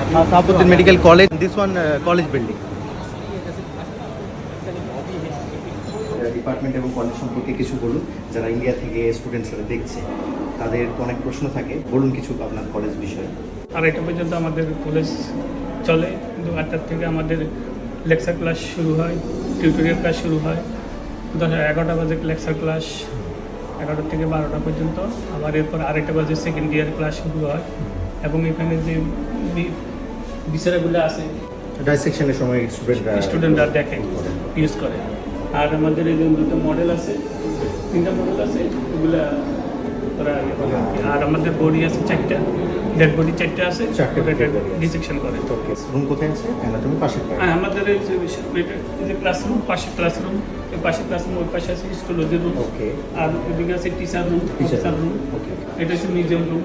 Sahabuddin Medical College. This one college building. Department এবং college সম্পর্কে কিছু বলুন, যারা ইন্ডিয়া থেকে স্টুডেন্টসরা দেখছে তাদের অনেক প্রশ্ন থাকে, বলুন কিছু আপনার কলেজ বিষয়ে। 2:30 পর্যন্ত আমাদের কলেজ চলে, কিন্তু 8টার থেকে আমাদের লেকচার ক্লাস শুরু হয়, টিউটোরিয়াল ক্লাস শুরু হয়। 11টা বাজে লেকচার ক্লাস, 11টা থেকে 12টা পর্যন্ত। আবার এরপর 2:30 বাজে সেকেন্ড ইয়ার ক্লাস শুরু হয়। এবং এখানে যে বিষয়গুলো আছে ডাইসেকশনের সময় স্টুডেন্টরা দেখে, ইউজ করে। আর আমাদের এই যে দুটো মডেল আছে, 3টা মডেল আছে, এগুলা ওরা আর আমাদের বডি আছে 4টা, ডেড বডি 4টা আছে, ডিসেকশন করে। রুম কোথায় আছে? অ্যানাটমি পাশে। হ্যাঁ, আমাদের এই যে ক্লাসরুম, পাশে ক্লাসরুম, এই পাশে ক্লাসরুম, ওই পাশে আছে হিস্টোলজি রুম। ওকে। আর ওইদিকে আছে টিচার রুম, অফিসার রুম। ওকে। এটা হচ্ছে museum room.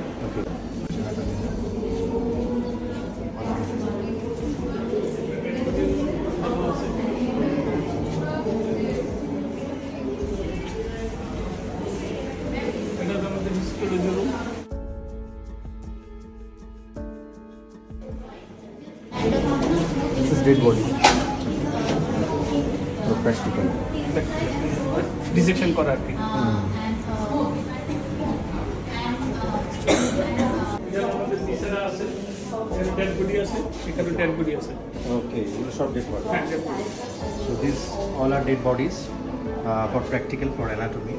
This is dead body. Practical. Dissection করা আর কি। আমাদের টিচার আছে, ডেড বডি আছে, এখানে ডেড বডি আছে। Okay, sort dead body. হ্যাঁ, dead body। So these all are dead bodies for practical for anatomy.